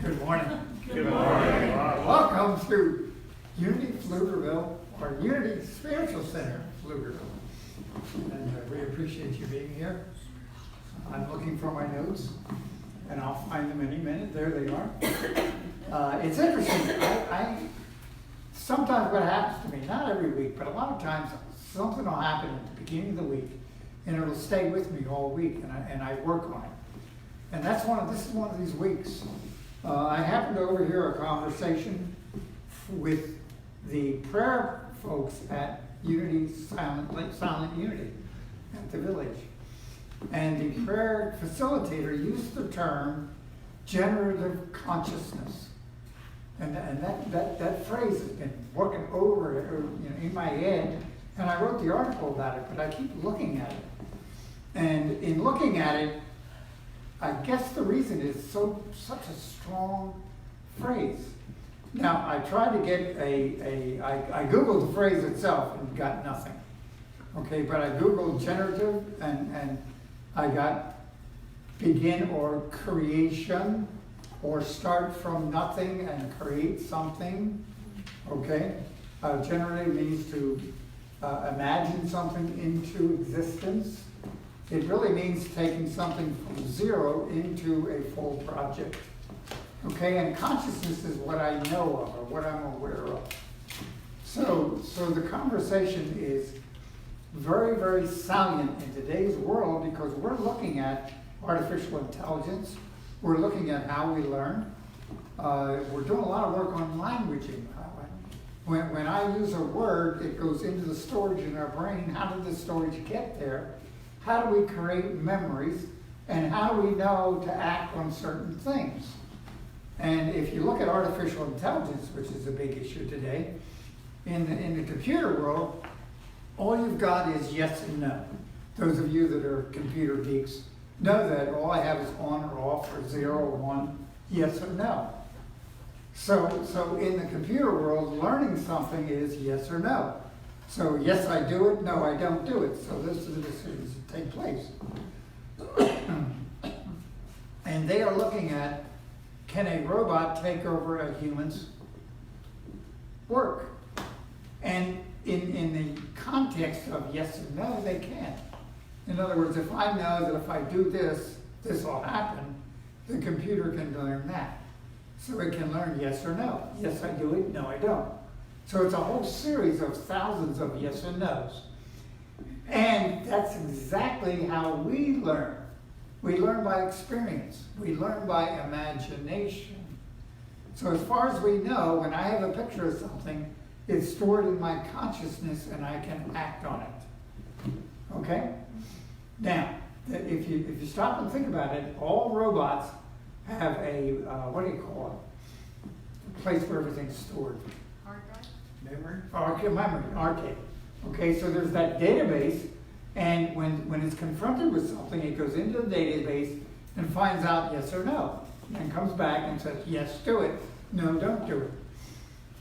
Good morning. Good morning. Welcome to Unity Pflugerville, or Unity Spiritual Center, Pflugerville. And we appreciate you being here. I'm looking for my notes, and I'll find them any minute. There they are. It's interesting. Sometimes what happens to me, not every week, but a lot of times, something will happen at the beginning of the week, and it'll stay with me all week, and I work on it. And this is one of these weeks. I happened to overhear a conversation with the prayer folks at Unity Silent Unity at the village. And the prayer facilitator used the term generative consciousness. And that phrase has been working over in my head. And I wrote the article about it, but I keep looking at it. And in looking at it, I guess the reason is such a strong phrase. Now, I tried to get I Googled the phrase itself and got nothing. Okay, but I Googled generative and I got begin or creation or start from nothing and create something. Okay, generative means to imagine something into existence. It really means taking something from zero into a full project. Okay, and consciousness is what I know of or what I'm aware of. So the conversation is very, very salient in today's world because we're looking at artificial intelligence. We're looking at how we learn. We're doing a lot of work on languaging. When I use a word, it goes into the storage in our brain. How did the storage get there? How do we create memories? And how do we know to act on certain things? And if you look at artificial intelligence, which is a big issue today, in the computer world, all you've got is yes and no. Those of you that are computer geeks know that all I have is on or off or 0 or 1, yes or no. So in the computer world, learning something is yes or no. So yes, I do it, no, I don't do it. So those are the decisions that take place. And they are looking at, can a robot take over a human's work? And in the context of yes and no, they can. In other words, if I know that if I do this, this will happen, the computer can learn that. So it can learn yes or no. Yes, I do it, no, I don't. So it's a whole series of thousands of yes and no's. And that's exactly how we learn. We learn by experience. We learn by imagination. So as far as we know, when I have a picture of something, it's stored in my consciousness and I can act on it. Okay? Now, if you stop and think about it, all robots have a, what do you call it? A place where everything's stored. Memory, arcade. Okay, so there's that database, and when it's confronted with something, it goes into the database and finds out yes or no, and comes back and says, yes, do it, no, don't do it.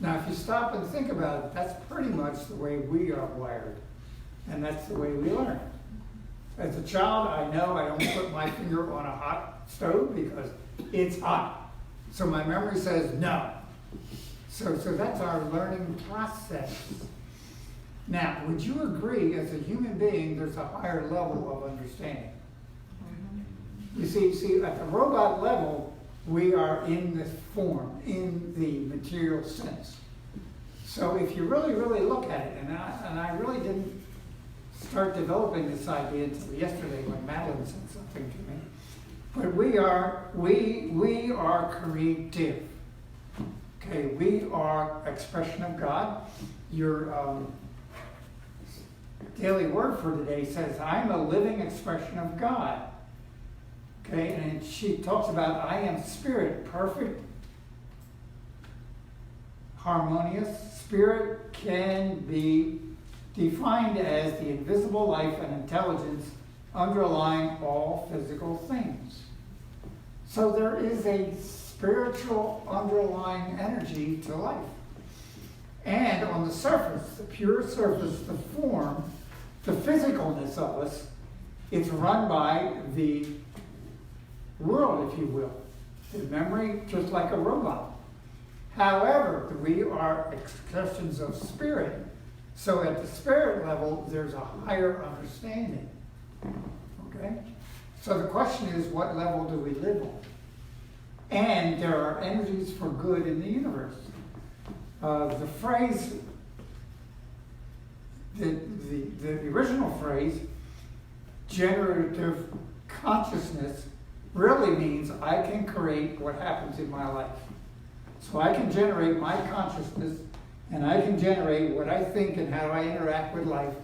Now, if you stop and think about it, that's pretty much the way we are wired, and that's the way we learn. As a child, I know I don't put my finger on a hot stove because it's hot. So my memory says no. So that's our learning process. Now, would you agree, as a human being, there's a higher level of understanding? You see, at the robot level, we are in this form, in the material sense. So if you really, really look at it, and I really didn't start developing this idea until yesterday when Madeline said something to me, but we are creative. Okay, we are expression of God. Your daily word for today says, I'm a living expression of God. Okay, and she talks about, I am spirit, perfect, harmonious. Spirit can be defined as the invisible life and intelligence underlying all physical things. So there is a spiritual underlying energy to life. And on the surface, the pure surface, the form, the physicalness of us, it's run by the world, if you will. the memory just like a robot. However, we are expressions of spirit. So at the spirit level, there's a higher understanding. Okay? So the question is, what level do we live on? And there are energies for good in the universe. The phrase, the original phrase, generative consciousness, really means I can create what happens in my life. So I can generate my consciousness, and I can generate what I think and how I interact with life,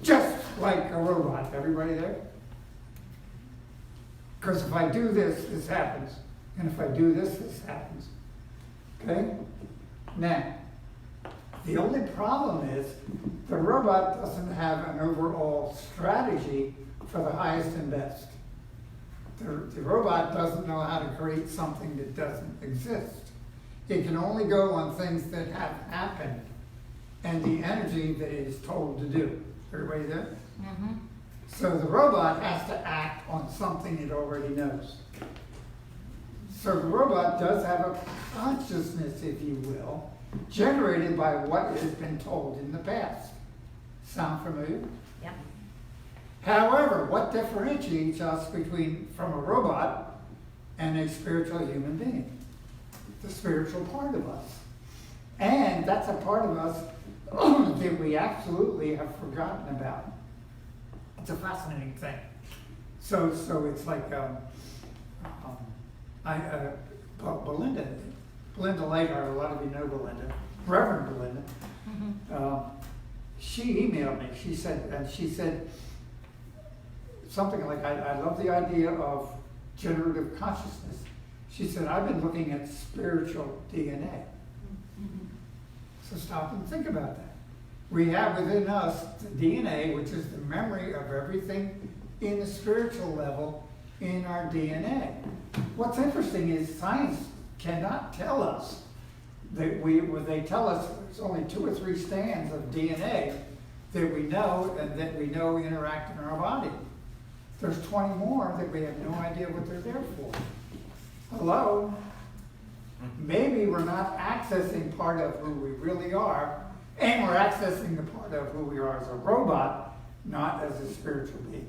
just like a robot. Everybody there? Because if I do this, this happens. And if I do this, this happens. Okay? Now, the only problem is the robot doesn't have an overall strategy for the highest and best. The robot doesn't know how to create something that doesn't exist. It can only go on things that have happened and the energy that it is told to do. Everybody there? Mm-hmm. So the robot has to act on something it already knows. So the robot does have a consciousness, if you will, generated by what has been told in the past. Sound familiar? Yeah. However, what differentiates us from a robot and a spiritual human being? The spiritual part of us. And that's a part of us that we absolutely have forgotten about. It's a fascinating thing. So it's like Belinda Lagar, a lot of you know Belinda, Reverend Belinda. Mm-hmm. She emailed me. She said something like, I love the idea of generative consciousness. She said, I've been looking at spiritual DNA. Mm-hmm. So stop and think about that. We have within us the DNA, which is the memory of everything in the spiritual level in our DNA. What's interesting is science cannot tell us that they tell us there's only 2 or 3 strands of DNA that we know and that we know interact in our body. There's 20 more that we have no idea what they're there for. Hello? Maybe we're not accessing part of who we really are, and we're accessing the part of who we are as a robot, not as a spiritual being.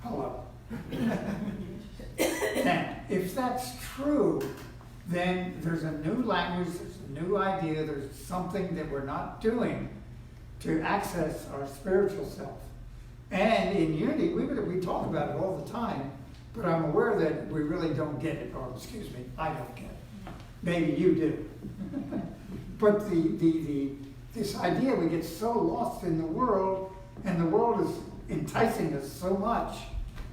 Hello? Now, if that's true, then there's a new language, there's a new idea, there's something that we're not doing to access our spiritual self. And in Unity, we talk about it all the time, but I'm aware that we really don't get it, or excuse me, I don't get it. Maybe you do. But this idea, we get so lost in the world, and the world is enticing us so much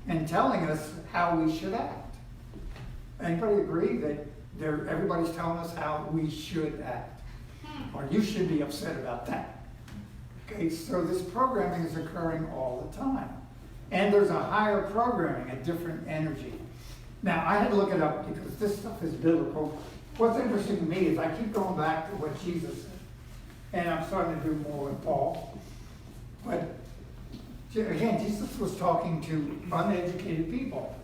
and telling us how we should act. Anybody agree that everybody's telling us how we should act? Or you should be upset about that. Okay, so this programming is occurring all the time. And there's a higher programming, a different energy. Now, I had to look it up because this stuff is biblical. What's interesting to me is I keep going back to what Jesus said. And I'm starting to do more with Paul. But again, Jesus was talking to uneducated people.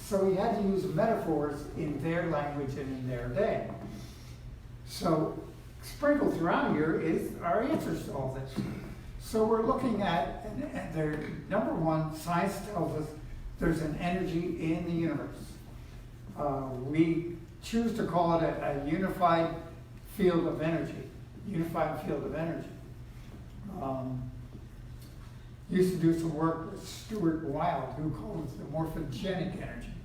So he had to use metaphors in their language and in their day. So sprinkled throughout here is our answers to all this. So we're looking at, number one, science tells us there's an energy in the universe. We choose to call it a unified field of energy. Unified field of energy. Used to do some work with Stuart Wilde, who called it the morphogenic energy,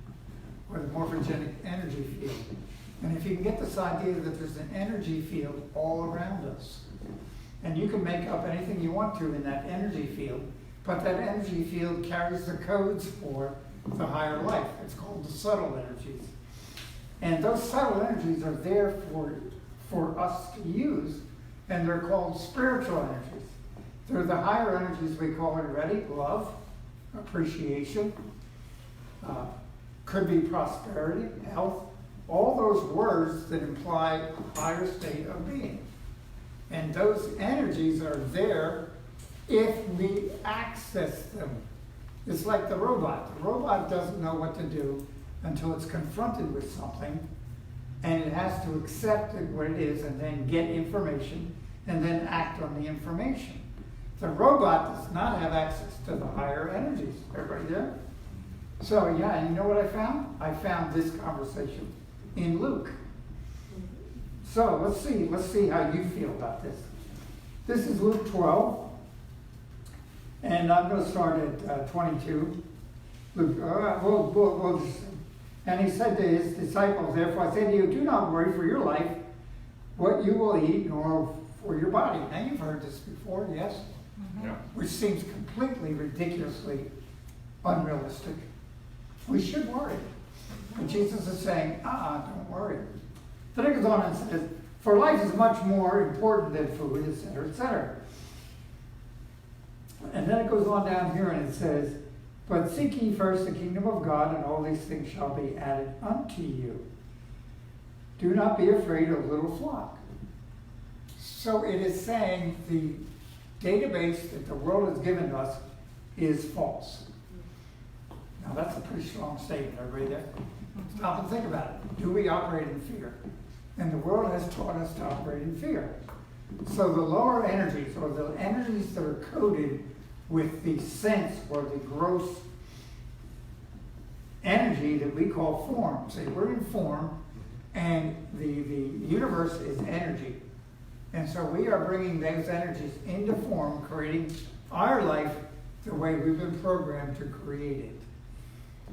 or the morphogenic energy field. And if you can get this idea that there's an energy field all around us, and you can make up anything you want to in that energy field, but that energy field carries the codes for the higher life. It's called the subtle energies. And those subtle energies are there for us to use, and they're called spiritual energies. They're the higher energies we call it already: love, appreciation, could be prosperity, health, all those words that imply a higher state of being. And those energies are there if we access them. It's like the robot. The robot doesn't know what to do until it's confronted with something, and it has to accept what it is and then get information and then act on the information. The robot does not have access to the higher energies. Everybody there? So yeah, you know what I found? I found this conversation in Luke. So let's see how you feel about this. This is Luke 12, and I'm going to start at 22. Luke, and he said to his disciples, therefore I say to you, do not worry for your life, what you will eat, nor for your body. Now you've heard this before, yes? Mm-hmm. Yeah. Which seems completely ridiculously unrealistic. We should worry. But Jesus is saying, don't worry. Then it goes on and says, for life is much more important than food, etc., etc. And then it goes on down here and it says, but seek ye first the kingdom of God, and all these things shall be added unto you. Do not be afraid of little flock. So it is saying the database that the world has given us is false. Now that's a pretty strong statement, everybody there? Stop and think about it. Do we operate in fear? And the world has taught us to operate in fear. So the lower energies, or the energies that are coded with the sense or the gross energy that we call form. See, we're in form, and the universe is energy. And so we are bringing those energies into form, creating our life the way we've been programmed to create it.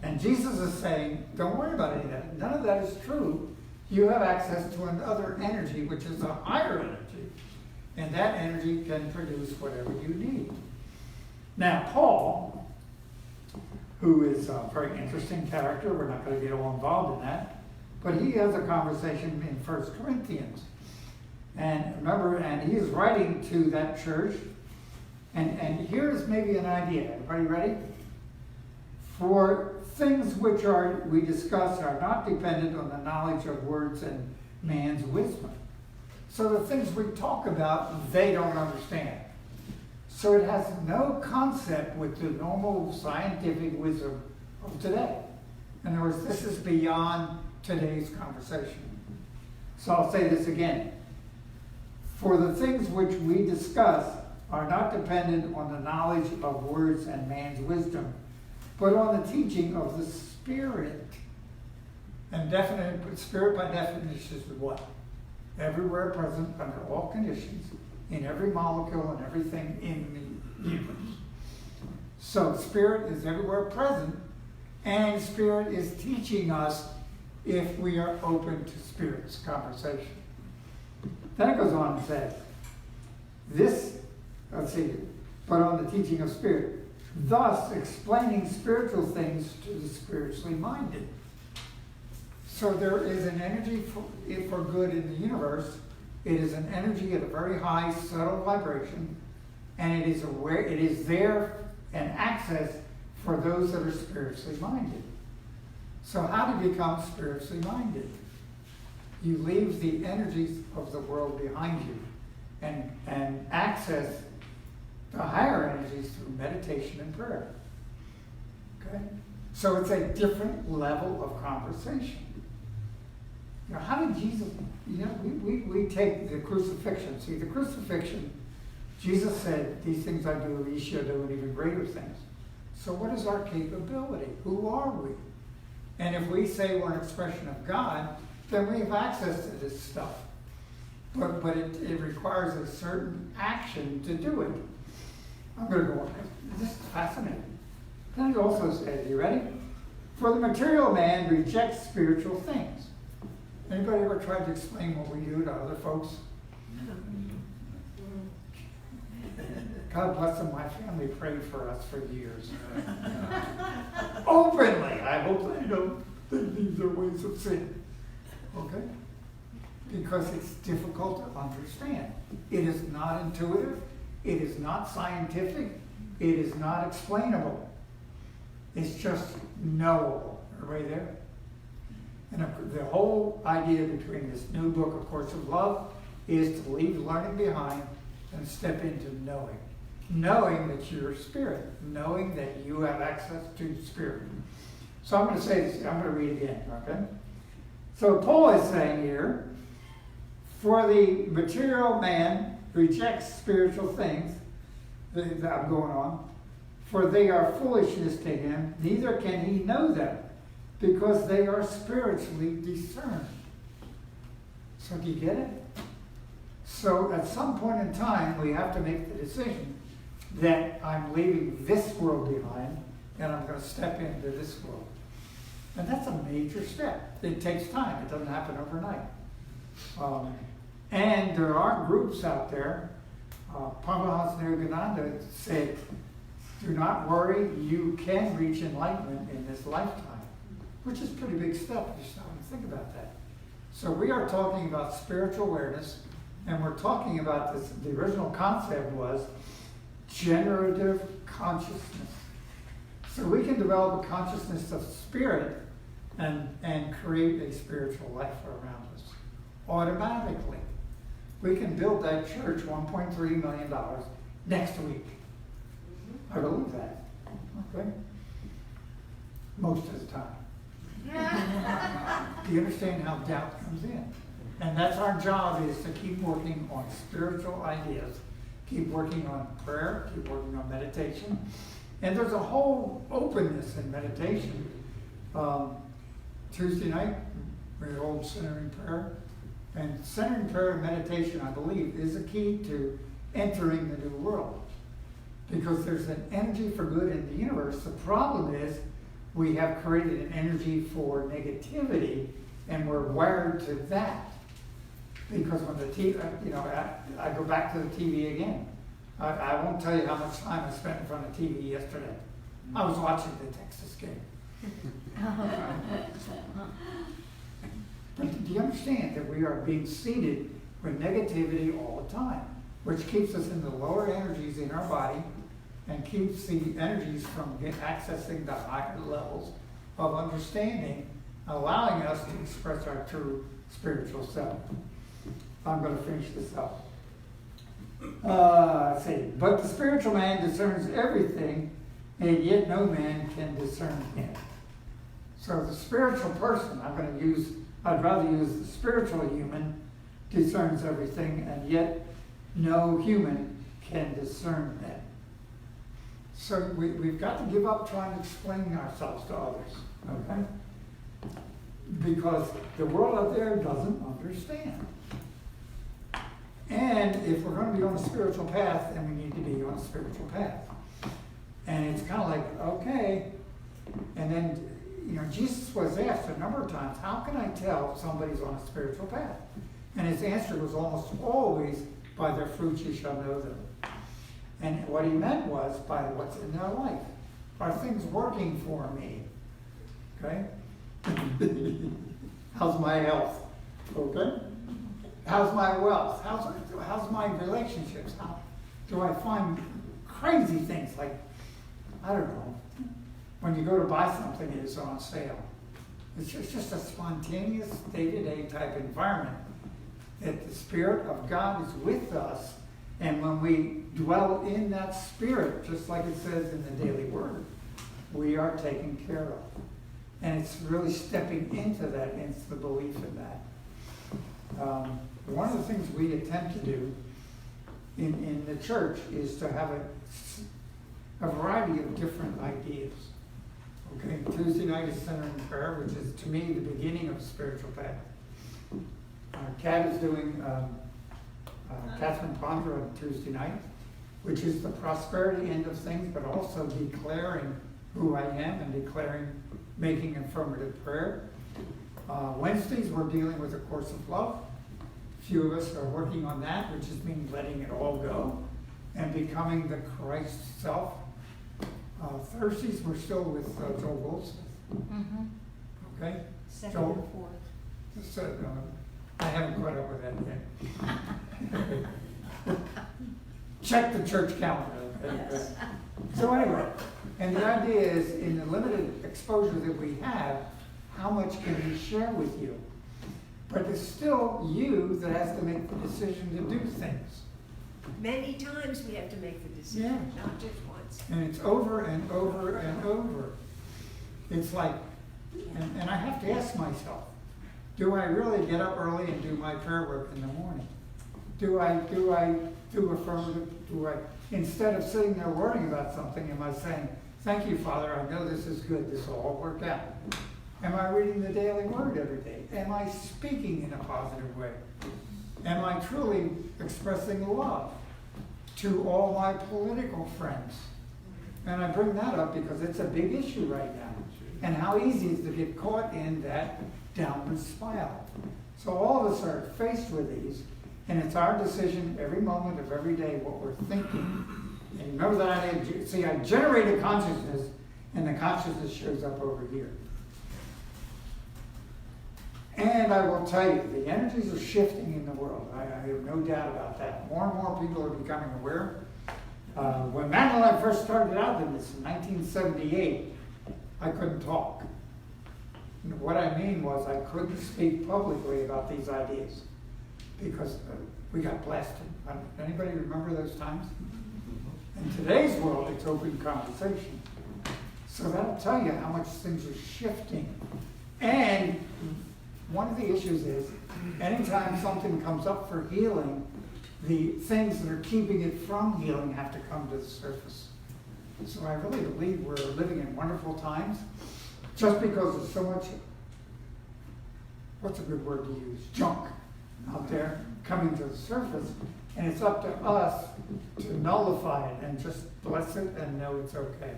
And Jesus is saying, don't worry about any of that. None of that is true. You have access to another energy, which is a higher energy. And that energy can produce whatever you need. Now, Paul, who is a very interesting character, we're not going to get all involved in that, but he has a conversation in 1 Corinthians. And remember, and he is writing to that church, and here's maybe an idea. Everybody ready? For things which we discuss are not dependent on the knowledge of words and man's wisdom. So the things we talk about, they don't understand. So it has no concept with the normal scientific wisdom of today. In other words, this is beyond today's conversation. So I'll say this again. For the things which we discuss are not dependent on the knowledge of words and man's wisdom, but on the teaching of the Spirit. And Spirit by definition is what? Everywhere present under all conditions, in every molecule and everything in the universe. So Spirit is everywhere present, and Spirit is teaching us if we are open to Spirit's conversation. Then it goes on and says, but on the teaching of Spirit, thus explaining spiritual things to the spiritually minded. So there is an energy for good in the universe. It is an energy at a very high, subtle vibration, and it is there and access for those that are spiritually minded. So how do you become spiritually minded? You leave the energies of the world behind you and access the higher energies through meditation and prayer. Okay? So it's a different level of conversation. Now, how did Jesus, we take the crucifixion. See, the crucifixion, Jesus said, these things I do, these shall do, and even greater things. So what is our capability? Who are we? And if we say we're an expression of God, then we have access to this stuff. But it requires a certain action to do it. I'm going to go on. This is fascinating. Then it also says, you ready? For the material man rejects spiritual things. Anybody ever tried to explain what we do to other folks? God bless them, my family prayed for us for years. Openly. I hope they don't think these are ways of sin. Okay? Because it's difficult to understand. It is not intuitive. It is not scientific. It is not explainable. It's just knowable. Everybody there? And the whole idea between this new book, A Course of Love, is to leave learning behind and step into knowing. Knowing that you're spirit. Knowing that you have access to spirit. So I'm going to say this, I'm going to read it again, okay? So Paul is saying here, for the material man rejects spiritual things that I'm going on, for they are foolishness to him, neither can he know them, because they are spiritually discerned. So do you get it? So at some point in time, we have to make the decision that I'm leaving this world behind and I'm going to step into this world. And that's a major step. It takes time. It doesn't happen overnight. And there are groups out there. Pamela Nirgananda said, do not worry, you can reach enlightenment in this lifetime, which is a pretty big step if you stop and think about that. So we are talking about spiritual awareness, and we're talking about this. The original concept was generative consciousness. So we can develop a consciousness of spirit and create a spiritual life around us automatically. We can build that church $1.3 million next week. I believe that. Okay? Most of the time. Do you understand how doubt comes in? And that's our job, is to keep working on spiritual ideas, keep working on prayer, keep working on meditation. And there's a whole openness in meditation. Tuesday night, we hold centering prayer. And centering prayer and meditation, I believe, is a key to entering the new world. Because there's an energy for good in the universe. The problem is we have created an energy for negativity, and we're wired to that. Because when the TV, I go back to the TV again. I won't tell you how much time I spent in front of TV yesterday. I was watching the Texas game. But do you understand that we are being seeded with negativity all the time, which keeps us in the lower energies in our body and keeps the energies from accessing the higher levels of understanding, allowing us to express our true spiritual self. I'm going to finish this up. Let's see. But the spiritual man discerns everything, and yet no man can discern him. So the spiritual person, I'd rather use the spiritual human, discerns everything, and yet no human can discern them. So we've got to give up trying to explain ourselves to others, okay? Because the world out there doesn't understand. And if we're going to be on a spiritual path, then we need to be on a spiritual path. And it's kind of like, okay. And then, Jesus was asked a number of times, how can I tell if somebody's on a spiritual path? And his answer was almost always, by their fruits you shall know them. And what he meant was, by what's in their life. Are things working for me? Okay? How's my health? Okay? How's my wealth? How's my relationships? How do I find crazy things like, I don't know, when you go to buy something and it's on sale. It's just a spontaneous, day-to-day type environment that the Spirit of God is with us. And when we dwell in that Spirit, just like it says in the Daily Word, we are taken care of. And it's really stepping into that, into the belief in that. One of the things we attempt to do in the church is to have a variety of different ideas. Okay, Tuesday night is centering prayer, which is to me the beginning of a spiritual path. Kat is doing Catherine Ponder on Tuesday night, which is the prosperity end of things, but also declaring who I am and making affirmative prayer. Wednesdays we're dealing with A Course of Love. A few of us are working on that, which is means letting it all go and becoming the Christ self. Thursdays we're still with Joel Goldsmith. Mm-hmm. Okay? Second and fourth. So, I haven't caught up with that yet. Check the church calendar. Okay? Yes. So anyway, and the idea is, in the limited exposure that we have, how much can we share with you? But it's still you that has to make the decision to do things. Many times we have to make the decision, not just once. And it's over and over and over. It's like And I have to ask myself, do I really get up early and do my prayer work in the morning? Do I do affirmative, instead of sitting there worrying about something, am I saying, thank you, Father, I know this is good, this will all work out? Am I reading the daily word every day? Am I speaking in a positive way? Am I truly expressing love to all my political friends? And I bring that up because it's a big issue right now. And how easy it is to get caught in that downward spiral. So all of us are faced with these, and it's our decision every moment of every day what we're thinking. And remember that I generated consciousness, and the consciousness shows up over here. And I will tell you, the energies are shifting in the world. I have no doubt about that. More and more people are becoming aware. When Matt and I first started out in this in 1978, I couldn't talk. And what I mean was I couldn't speak publicly about these ideas because we got blasted. Anybody remember those times? In today's world, it's open conversation. So that'll tell you how much things are shifting. And one of the issues is, anytime something comes up for healing, the things that are keeping it from healing have to come to the surface. So I really believe we're living in wonderful times, just because there's so much, what's a good word to use, junk out there coming to the surface, and it's up to us to nullify it and just bless it and know it's okay.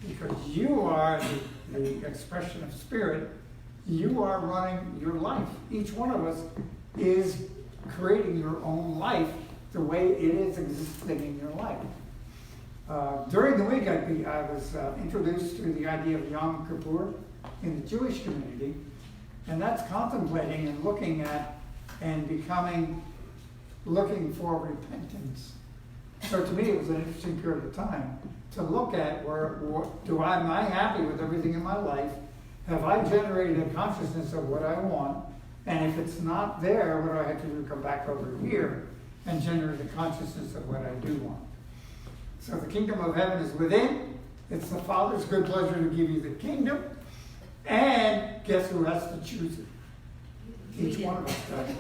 Because you are the expression of spirit. You are running your life. Each one of us is creating your own life the way it is existing in your life. During the week, I was introduced to the idea of Yom Kippur in the Jewish community, and that's contemplating and looking at and looking for repentance. So to me, it was an interesting period of time to look at am I happy with everything in my life? Have I generated a consciousness of what I want? And if it's not there, what do I have to do? Come back over here and generate a consciousness of what I do want. So the kingdom of heaven is within. It's the Father's good pleasure to give you the kingdom. And guess who has to choose it? Each one of us does.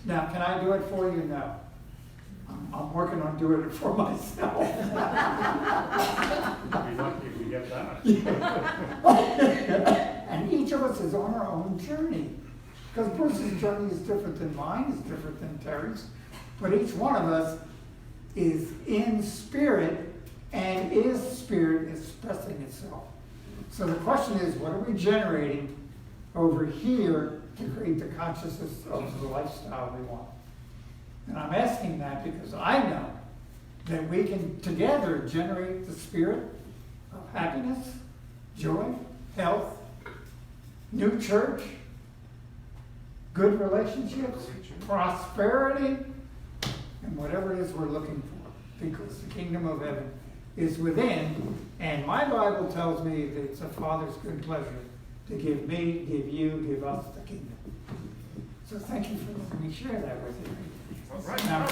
Now, can I do it for you? No. I'm working on doing it for myself. You'd be lucky if you get that. And each of us is on our own journey. Because Bruce's journey is different than mine, is different than Terry's. But each one of us is in spirit and is spirit expressing itself. So the question is, what are we generating over here to create the consciousness of the lifestyle we want? And I'm asking that because I know that we can together generate the spirit of happiness, joy, health, new church, good relationships, prosperity, and whatever it is we're looking for. Because the kingdom of heaven is within, and my Bible tells me that it's the Father's good pleasure to give me, give you, give us the kingdom. So thank you for letting me share that with you. All right. Now,